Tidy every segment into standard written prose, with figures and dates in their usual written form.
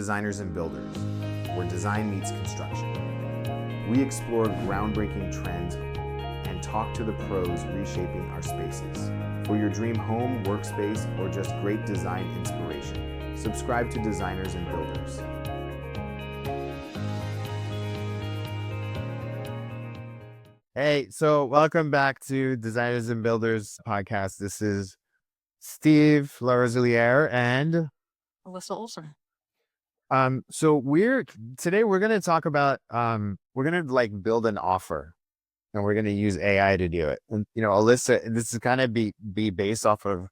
Designers and Builders, where design meets construction. We explore groundbreaking trends and talk to the pros reshaping our spaces. For your dream home, workspace, or just great design inspiration, subscribe to Designers and Builders. Hey, so welcome back to Designers and Builders podcast. This is Steve, Larosiliere, and Alyssa Olson. So today we're going to talk about, we're going to build an offer, and we're going to use AI to do it. And, Alyssa, this is kind of be based off of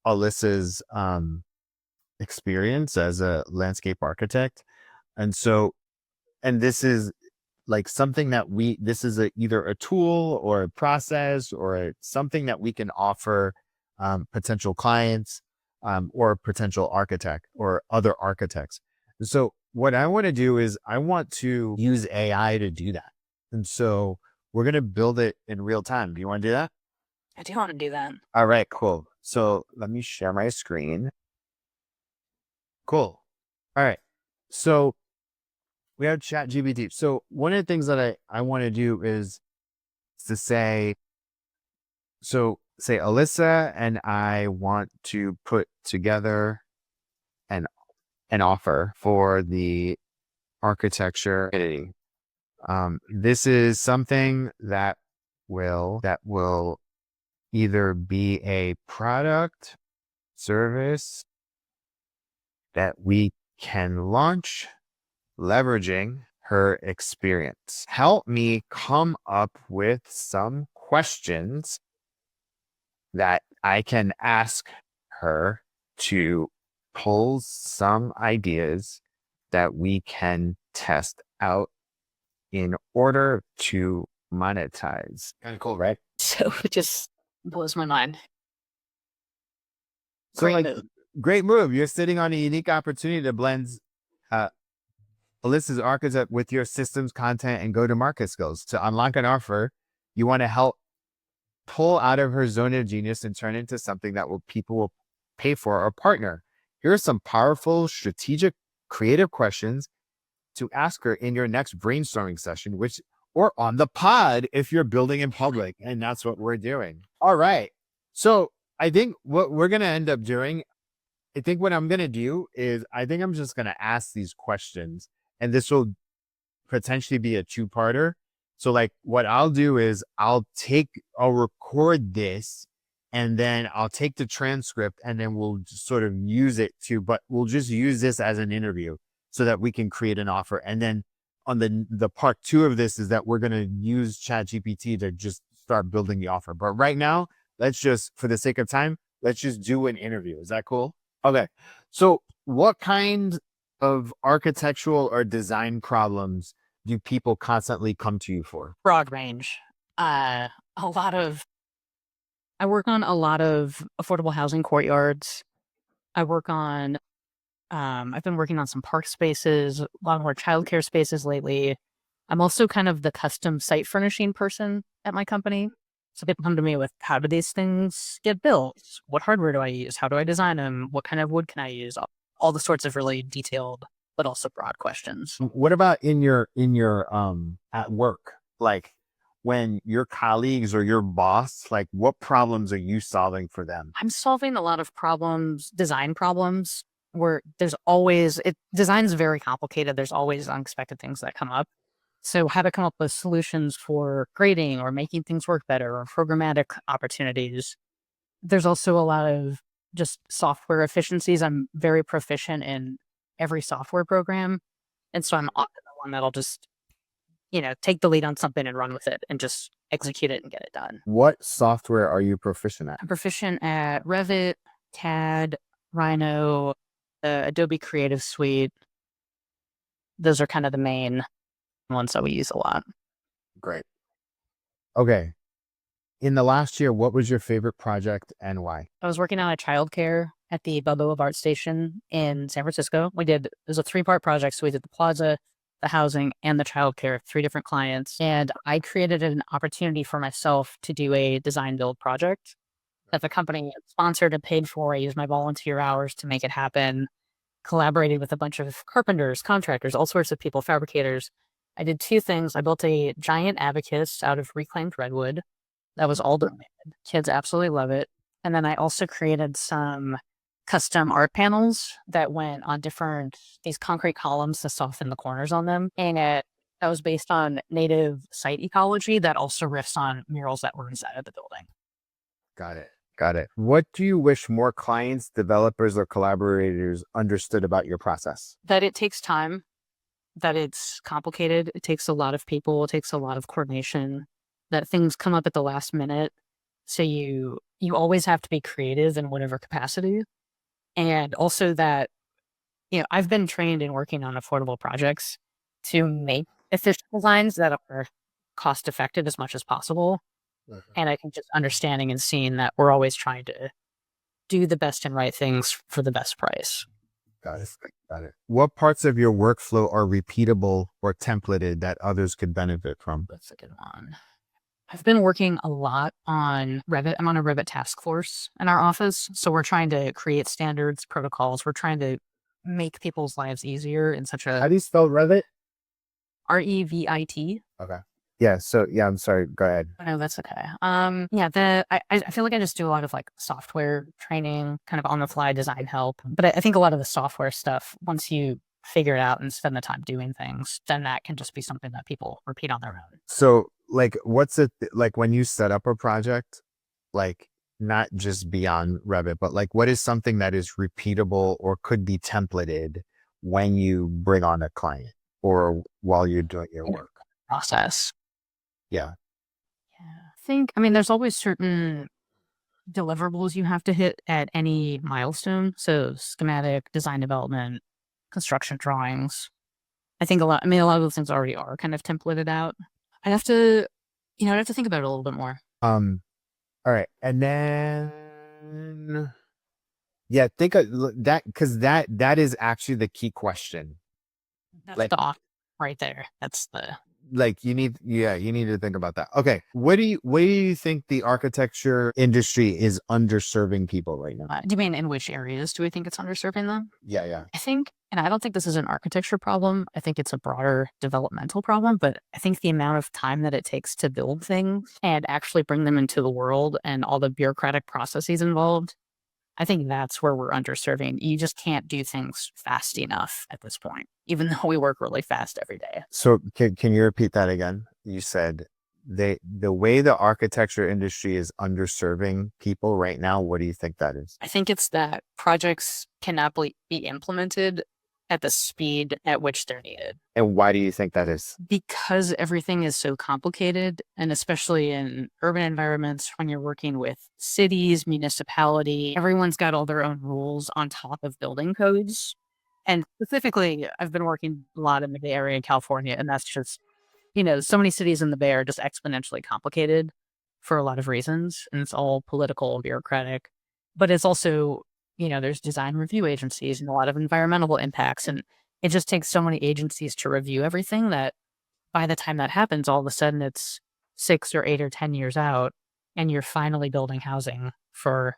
Alyssa's, experience as a landscape architect. And this is something that this is either a tool or a process or something that we can offer, potential clients, or potential architect or other architects. So what I want to do is I want to use AI to do that. And so we're going to build it in real time. Do you want to do that? I do want to do that. All right, cool. So let me share my screen. Cool. All right. So we have ChatGPT. So one of the things that I want to do is to say Alyssa and I want to put together an offer for the architecture community. This is something that will either be a product, service that we can launch leveraging her experience. Help me come up with some questions that I can ask her to pull some ideas that we can test out in order to monetize. Kind of cool, right? So it just blows my mind. Great move. You're sitting on a unique opportunity to blend Alyssa's architect with your systems, content, and go-to-market skills. To unlock an offer, you want to help pull out of her zone of genius and turn into something that people will pay for or partner. Here are some powerful, strategic, creative questions to ask her in your next brainstorming session, or on the pod if you're building in public. And that's what we're doing. All right. So I think what we're going to end up doing, I think what I'm going to do is I'm just going to ask these questions, and this will potentially be a two-parter. So what I'll do is I'll record this, and then I'll take the transcript, and then we'll just sort of use it but we'll just use this as an interview so that we can create an offer. And then on the part two of this is that we're going to use ChatGPT to just start building the offer. But right now, for the sake of time, let's just do an interview. Is that cool? Okay. So what kind of architectural or design problems do people constantly come to you for? Broad range. I work on a lot of affordable housing courtyards. I've been working on some park spaces, a lot more childcare spaces lately. I'm also kind of the custom site furnishing person at my company. So people come to me with, how do these things get built? What hardware do I use? How do I design them? What kind of wood can I use? All the sorts of really detailed, but also broad questions. What about in your at work? When your colleagues or your boss, what problems are you solving for them? I'm solving a lot of design problems, where design's very complicated. There's always unexpected things that come up. So how to come up with solutions for grading or making things work better, or programmatic opportunities. There's also a lot of just software efficiencies. I'm very proficient in every software program. And so I'm often the one that'll just, take the lead on something and run with it and just execute it and get it done. What software are you proficient at? I'm proficient at Revit, CAD, Rhino, the Adobe Creative Suite. Those are kind of the main ones that we use a lot. Great. Okay. In the last year, what was your favorite project and why? I was working on a childcare at the Balboa BART station in San Francisco. It was a 3-part project. So we did the plaza, the housing, and the childcare, 3 different clients. And I created an opportunity for myself to do a design build project that the company sponsored and paid for. I used my volunteer hours to make it happen. collaborated with a bunch of carpenters, contractors, all sorts of people, fabricators. I did two things. I built a giant abacus out of reclaimed redwood that was all donated. Kids absolutely love it. And then I also created some custom art panels that went on these concrete columns to soften the corners on them. And that was based on native site ecology that also riffs on murals that were inside of the building. Got it. Got it. What do you wish more clients, developers, or collaborators understood about your process? That it takes time, that it's complicated. It takes a lot of people. It takes a lot of coordination. That things come up at the last minute. So you always have to be creative in whatever capacity. And also that, I've been trained in working on affordable projects to make efficient designs that are cost effective as much as possible. Mhm. And I think just understanding and seeing that we're always trying to do the best and right things for the best price. Got it. Got it. What parts of your workflow are repeatable or templated that others could benefit from? That's a good one. I've been working a lot on Revit. I'm on a Revit task force in our office. So we're trying to create standards, protocols. We're trying to make people's lives easier in such How a do you spell Revit? REVIT. Okay. Yeah. So yeah, I'm sorry. Go ahead. No, that's okay. Yeah, I feel like I just do a lot of like software training, kind of on the fly design help. But I think a lot of the software stuff, once you figure it out and spend the time doing things, then that can just be something that people repeat on their own. So like, what's it like when you set up a project, like not just beyond Revit, but like what is something that is repeatable or could be templated when you bring on a client or while you're doing your work? Process. Yeah. Yeah. I mean, there's always certain deliverables you have to hit at any milestone. So schematic, design development, construction drawings. I mean, a lot of those things already are kind of templated out. I'd have to, I'd have to think about it a little bit more. All right. And then, yeah, think of that because that is actually the key question. That's Like, the off right there. That's the you need, yeah, you need to think about that. Okay. What do you think the architecture industry is underserving people right now? do you mean in which areas do we think it's underserving them? Yeah. Yeah. I think, and I don't think this is an architecture problem. I think it's a broader developmental problem, but I think the amount of time that it takes to build things and actually bring them into the world and all the bureaucratic processes involved, I think that's where we're underserving. You just can't do things fast enough at this point, even though we work really fast every day. So can you repeat that again? You said the way the architecture industry is underserving people right now. What do you think that is? I think it's that projects cannot be implemented at the speed at which they're needed. And why do you think that is? Because everything is so complicated, and especially in urban environments, when you're working with cities, municipality, everyone's got all their own rules on top of building codes. And specifically, I've been working a lot in the Bay Area in California, and that's just, so many cities in the Bay are just exponentially complicated for a lot of reasons, and it's all political and bureaucratic. But it's also, there's design review agencies and a lot of environmental impacts, and it just takes so many agencies to review everything that by the time that happens, all of a sudden it's 6 or 8 or 10 years out, and you're finally building housing for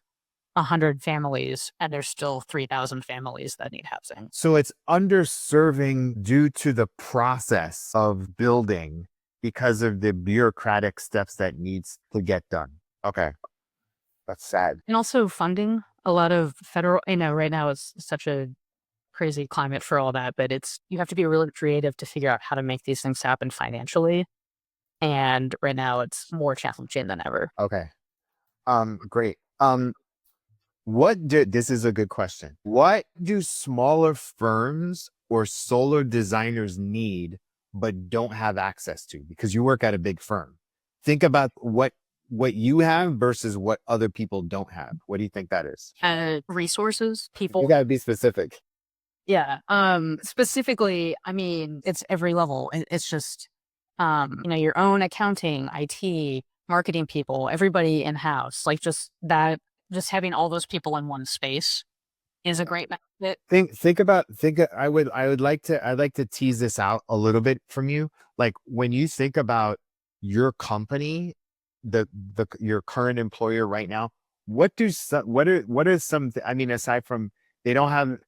100 families, and there's still 3,000 families that need housing. So it's underserving due to the process of building because of the bureaucratic steps that needs to get done. Okay. That's sad. And also funding. A lot of federal, right now it's such a crazy climate for all that, but you have to be really creative to figure out how to make these things happen financially. And right now it's more challenging than ever. Okay. Great. This is a good question. What do smaller firms or solo designers need but don't have access to? Because you work at a big firm. Think about what you have versus what other people don't have. What do you think that is? Resources, You people. got to be specific. Yeah. Specifically, I mean, it's every level. It's just, your own accounting, IT, marketing people, everybody in house, like just having all those people in one space is a great benefit. I'd like to tease this out a little bit from you. Like when you think about your company, your current employer right now, what are some, I mean, aside from they don't have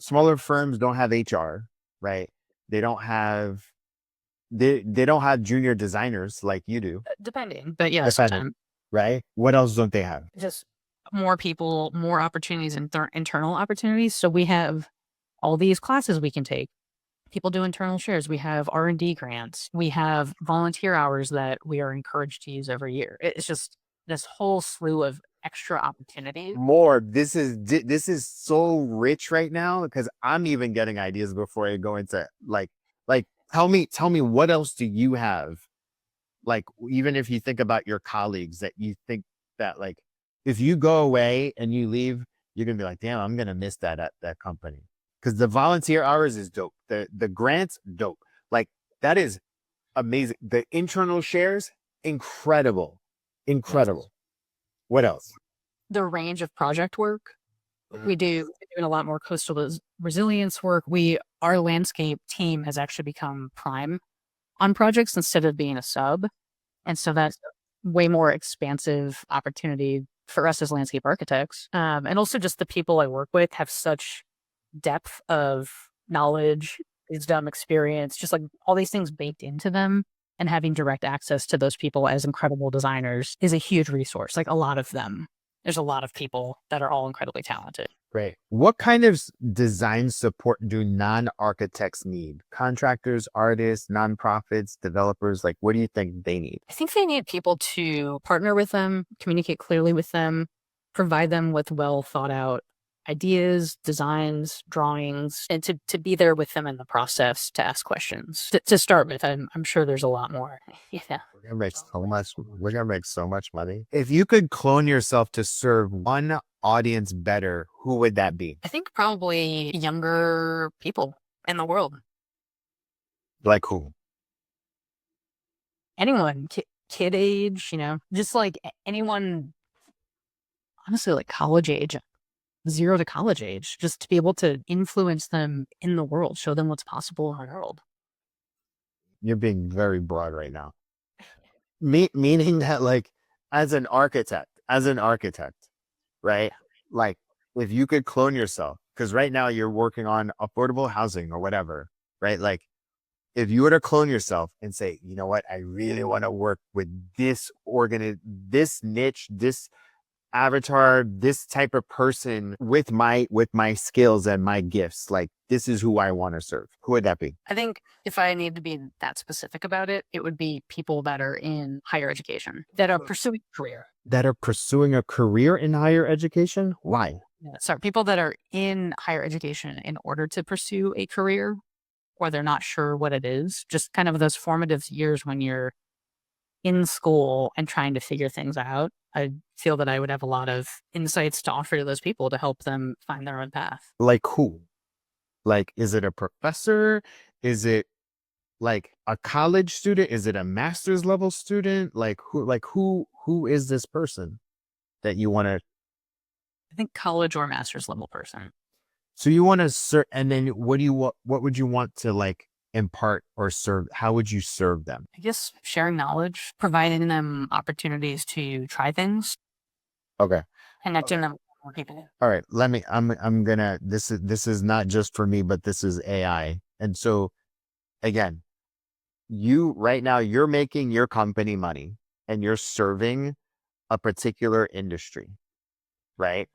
smaller firms don't have HR, right? They don't have they don't have junior designers like you do. Depending, but yeah, Depending, sometimes right? What else don't they have? just more people, more opportunities, and internal opportunities. So we have all these classes we can take. People do internal shares. We have R&D grants. We have volunteer hours that we are encouraged to use every year. It's just this whole slew of extra opportunities. More. This is so rich right now because I'm even getting ideas before I go into like tell me what else do you have? Like even if you think about your colleagues that you think that like if you go away and you leave, you're gonna be like, damn, I'm gonna miss that at that company. Because the volunteer hours is dope. The grants, dope. Like that is amazing. The internal shares, incredible. Yes. Incredible. What else? The range of project work we're doing a lot more coastal resilience work. Our landscape team has actually become prime on projects instead of being a sub. And so that's way more expansive opportunity for us as landscape architects. And also just the people I work with have such depth of knowledge, wisdom, experience, just like all these things baked into them. And having direct access to those people as incredible designers is a huge resource. Like a lot of them. There's a lot of people that are all incredibly talented. Great. What kind of design support do non-architects need? Contractors, artists, nonprofits, developers, like what do you think they need? I think they need people to partner with them, communicate clearly with them, provide them with well thought out ideas, designs, drawings, and to be there with them in the process to ask questions. To start with, I'm sure there's a lot more. Yeah. We're gonna make so much money. If you could clone yourself to serve one audience better, who would that be? I think probably younger people in the world. Like who? Anyone, kid age, just like anyone, honestly, like college age, 0 to college age, just to be able to influence them in the world, show them what's possible in the world. You're being very broad right now. Meaning that like as an architect, right? Like if you could clone yourself, because right now you're working on affordable housing or whatever, right? Like if you were to clone yourself and say, you know what, I really want to work with this niche, this avatar, this type of person with my skills and my gifts, like this is who I want to serve. Who would that be? I think if I need to be that specific about it, it would be people that are in higher education, that are pursuing a career. That are pursuing a career in higher education? Why? Yeah, sorry, people that are in higher education in order to pursue a career, or they're not sure what it is. Just kind of those formative years when you're in school and trying to figure things out. I feel that I would have a lot of insights to offer to those people to help them find their own path. Like who? Like, is it a professor? Is it like a college student? Is it a master's level student? Who is this person that you want to? I think college or master's level person. So you want to serve, and then what would you want to like impart or serve? How would you serve them? I guess sharing knowledge, providing them opportunities to try things, Okay. connecting them with more people. All right. I'm gonna, this is not just for me, but this is AI. And so again, you right now, you're making your company money and you're serving a particular industry, right?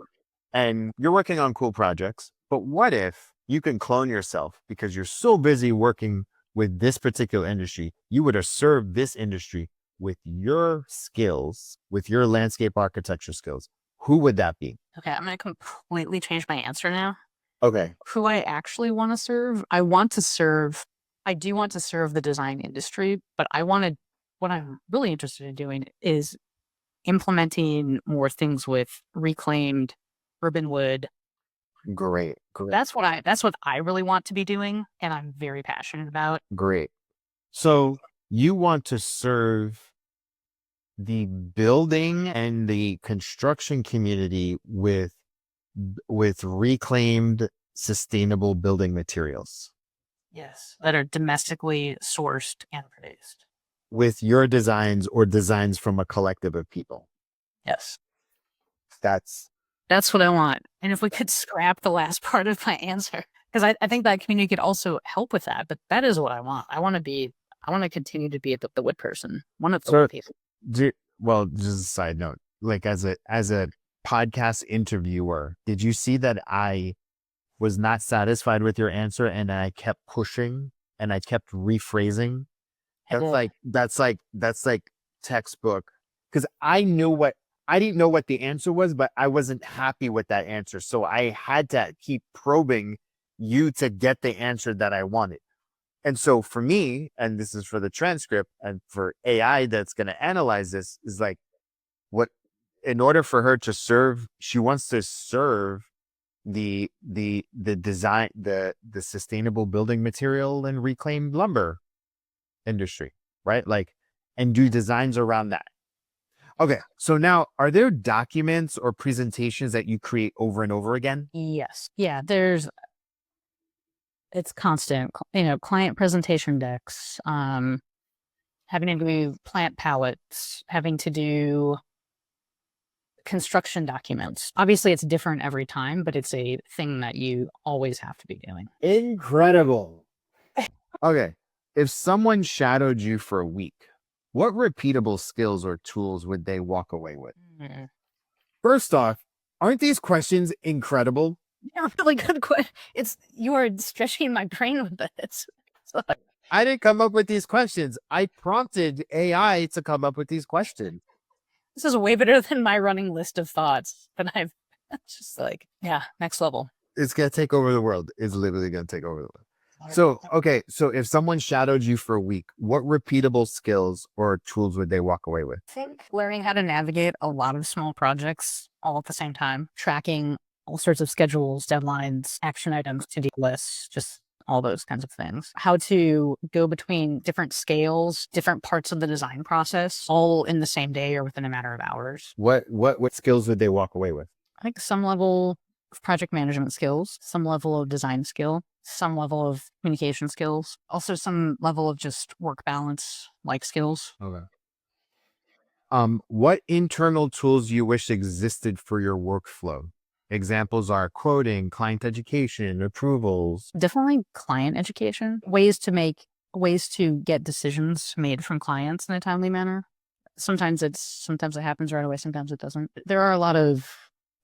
And you're working on cool projects. But what if you can clone yourself because you're so busy working with this particular industry? You would have served this industry with your skills, with your landscape architecture skills. Who would that be? Okay, I'm going to completely change my answer now. Okay. Who I actually want to serve, I do want to serve the design industry, but what I'm really interested in doing is implementing more things with reclaimed urban wood. Great. Great. That's what I really want to be doing, and I'm very passionate about. Great. So you want to serve the building and the construction community with reclaimed sustainable building materials Yes, that are domestically sourced and produced. with your designs or designs from a collective of people. Yes. That's That's what I want. And if we could scrap the last part of my answer, because I think that community could also help with that. But that is what I want. I want to continue to be the wood person, one of the So, wood people. well, just a side note, like as a podcast interviewer, did you see that I was not satisfied with your answer and I kept pushing and I kept rephrasing? That's like textbook, because I didn't know what the answer was, but I wasn't happy with that answer. So I had to keep probing you to get the answer that I wanted. And so for me, and this is for the transcript and for AI that's going to analyze this, is like, what, in order for her to serve, she wants to serve the design, the sustainable building material and reclaimed lumber industry, right? Like, and do designs around that. Okay. So now, are there documents or presentations that you create over and over again? Yes. Yeah. It's constant, client presentation decks, having to do plant palettes, having to do construction documents. Obviously, it's different every time, but it's a thing that you always have to be doing. Incredible. Okay. If someone shadowed you for a week, what repeatable skills or tools would they walk away with? Mm. First off, aren't these questions incredible? Yeah, really good question. You are stretching my brain with this. I didn't come up with these questions. I prompted AI to come up with these questions. This is way better than my running list of thoughts. But I've just like, yeah, next level. It's going to take over the world. It's literally going to take over the world. So, okay. So if someone shadowed you for a week, what repeatable skills or tools would they walk away with? I think learning how to navigate a lot of small projects all at the same time, tracking all sorts of schedules, deadlines, action items, to-do lists, just all those kinds of things. How to go between different scales, different parts of the design process, all in the same day or within a matter of hours. What skills would they walk away with? I think some level of project management skills, some level of design skill, some level of communication skills, also some level of just work balance like skills. Okay. What internal tools you wish existed for your workflow? Examples are quoting, client education, approvals. Definitely client education, ways to get decisions made from clients in a timely manner. Sometimes it happens right away, sometimes it doesn't. There are a lot of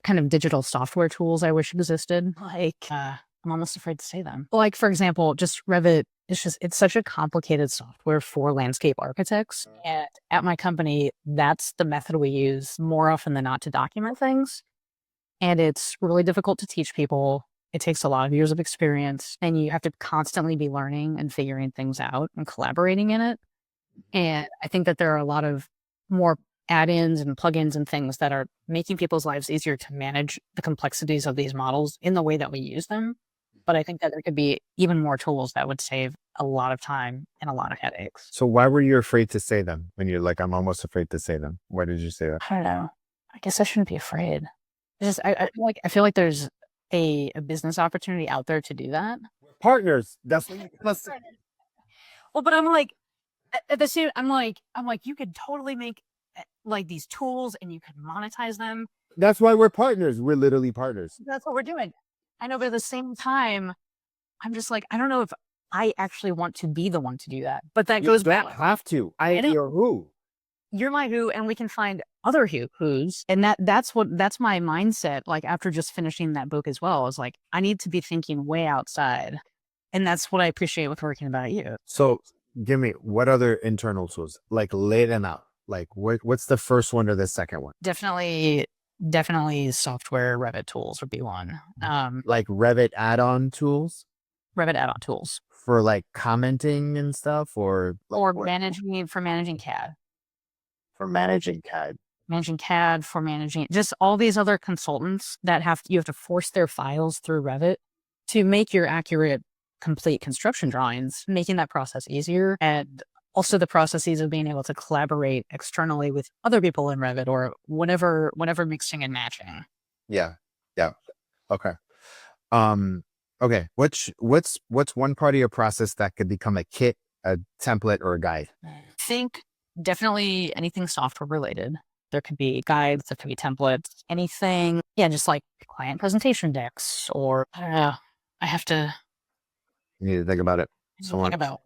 kind of digital software tools I wish existed. Like, I'm almost afraid to say them. Like, for example, just Revit. It's such a complicated software for landscape architects. And at my company, that's the method we use more often than not to document things. And it's really difficult to teach people. It takes a lot of years of experience, and you have to constantly be learning and figuring things out and collaborating in it. And I think that there are a lot of more add-ins and plugins and things that are making people's lives easier to manage the complexities of these models in the way that we use them. But I think that there could be even more tools that would save a lot of time and a lot of headaches. So why were you afraid to say them when you're like, I'm almost afraid to say them? Why did you say that? I don't know. I guess I shouldn't be afraid. I feel like there's a business opportunity out there to do that. Partners. That's what you say. Well, but I'm like, at the same, I'm like, you could totally make like these tools and you could monetize them. That's why we're partners. We're literally partners. That's what we're doing. I know, but at the same time, I'm just like, I don't know if I actually want to be the one to do that. But that goes back. Have to. You're who? You're my who, and we can find other who's. And that's my mindset. Like, after just finishing that book as well, is like, I need to be thinking way outside. And that's what I appreciate with working about you. So give me, what other internal tools? Like, lay them out. Like, what's the first one or the second one? Definitely software Revit tools would be one. Like Revit add-on tools? Revit add-on tools. For like commenting and stuff, or managing CAD. For managing CAD. Managing CAD, for managing just all these other consultants that you have to force their files through Revit to make your accurate, complete construction drawings, making that process easier. And also the processes of being able to collaborate externally with other people in Revit or whatever mixing and matching. Yeah. Okay. Okay. What's one part of your process that could become a kit, a template, or a guide? I think definitely anything software related. There could be guides, there could be templates, anything. Yeah, just like client presentation decks, or I don't know. I have to You need to think about it. think about.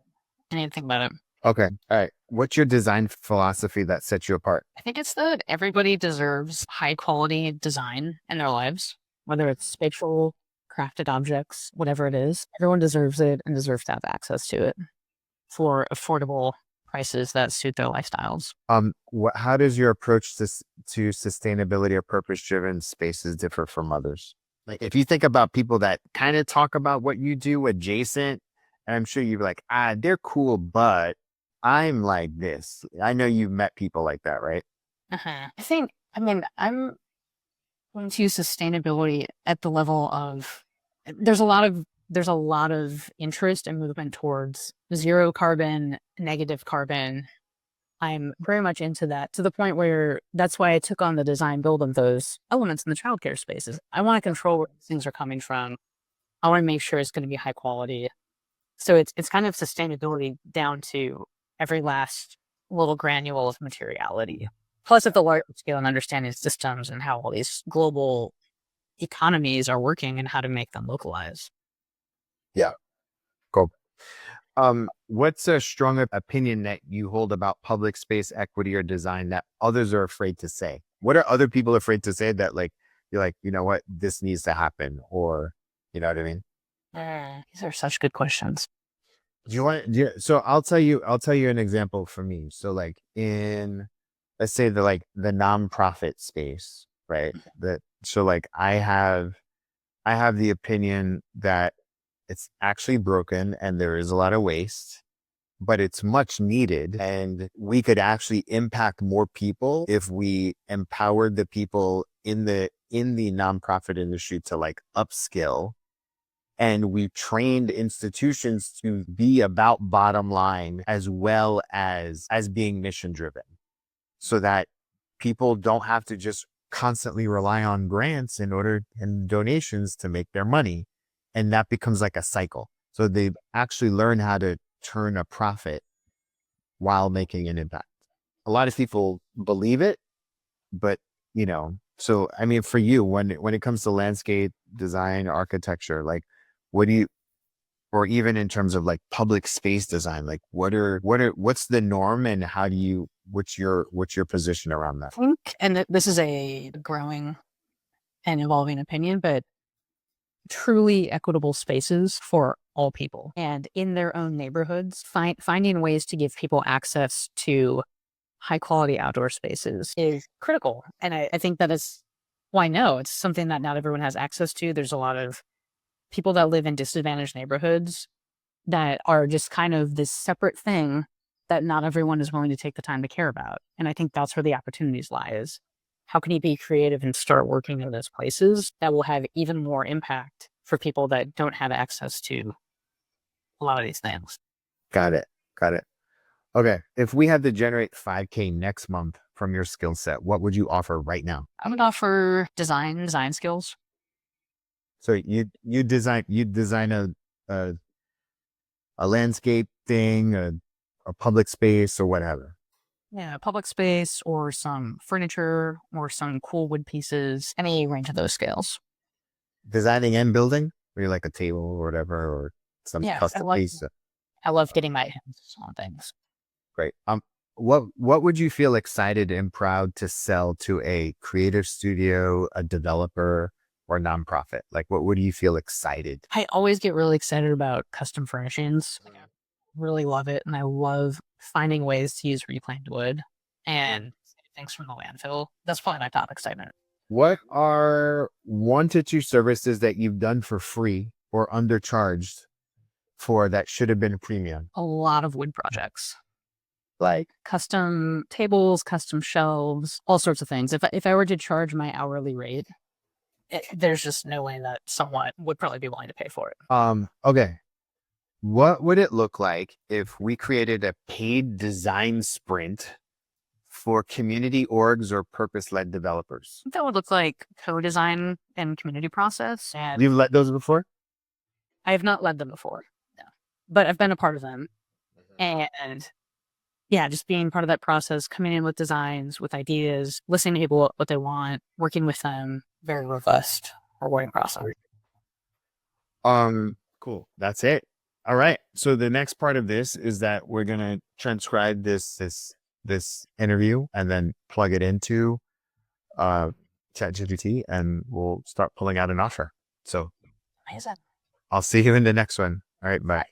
I need to think about it. Okay. All right. What's your design philosophy that sets you apart? I think it's that everybody deserves high quality design in their lives, whether it's spatial, crafted objects, whatever it is. Everyone deserves it and deserves to have access to it for affordable prices that suit their lifestyles. How does your approach to sustainability or purpose-driven spaces differ from others? Like, if you think about people that kind of talk about what you do adjacent, and I'm sure you're like, they're cool, but I'm like this. I know you've met people like that, right? I'm into sustainability at the level of there's a lot of interest and movement towards zero carbon, negative carbon. I'm very much into that, to the point where that's why I took on the design build of those elements in the childcare spaces. I want to control where things are coming from. I want to make sure it's going to be high quality. So it's kind of sustainability down to every last little granule of materiality. Plus, at the large scale, and understanding systems and how all these global economies are working and how to make them localize. Yeah. Cool. What's a strong opinion that you hold about public space equity or design that others are afraid to say? What are other people afraid to say that, like, you're like, you know what, this needs to happen, or you know what I mean? These are such good questions. So I'll tell you an example for me. So like in, let's say the nonprofit space, right? So like I have the opinion that it's actually broken and there is a lot of waste, but it's much needed. And we could actually impact more people if we empowered the people in the nonprofit industry to like upskill, and we trained institutions to be about bottom line as well as being mission driven, so that people don't have to just constantly rely on grants and donations to make their money. And that becomes like a cycle. So they actually learn how to turn a profit while making an impact. A lot of people believe it, but so I mean, for you, when it comes to landscape design, architecture, like, what do you, or even in terms of like public space design, like what's the norm, and what's your position around that? I think, and this is a growing and evolving opinion, but truly equitable spaces for all people and in their own neighborhoods, finding ways to give people access to high quality outdoor spaces is critical. And I think that is, well, I know it's something that not everyone has access to. There's a lot of people that live in disadvantaged neighborhoods that are just kind of this separate thing that not everyone is willing to take the time to care about. And I think that's where the opportunities lie, is how can you be creative and start working in those places that will have even more impact for people that don't have access to a lot of these things. Got it. Got it. Okay. If we had to generate 5K next month from your skill set, what would you offer right now? I would offer design skills. So you design a, a landscape thing, a public space, or whatever. Yeah, public space or some furniture or some cool wood pieces, any range of those scales. Designing and building, or you like a table or whatever, or some Yeah, custom piece. I love getting my hands on things. Great. What would you feel excited and proud to sell to a creative studio, a developer, or nonprofit? Like, what would you feel excited? I always get really excited about custom furnishings. Like, I really love it. And I love finding ways to use reclaimed wood and things from the landfill. That's probably my top excitement. What are 1 to 2 services that you've done for free or undercharged for that should have been a premium? A lot of wood projects, Like, custom tables, custom shelves, all sorts of things. If I were to charge my hourly rate, there's just no way that someone would probably be willing to pay for it. okay. What would it look like if we created a paid design sprint for community orgs or purpose-led developers? That would look like co-design and community process. And You've led those before? I have not led them before, no, but I've been a part of them. And yeah, just being part of that process, coming in with designs, with ideas, listening to people what they want, working with them, very robust rewarding process. Cool. That's it. All right. So the next part of this is that we're gonna transcribe this interview and then plug it into ChatGPT, and we'll start pulling out an offer. So Amazing. I'll see you in the next one. All right. Bye.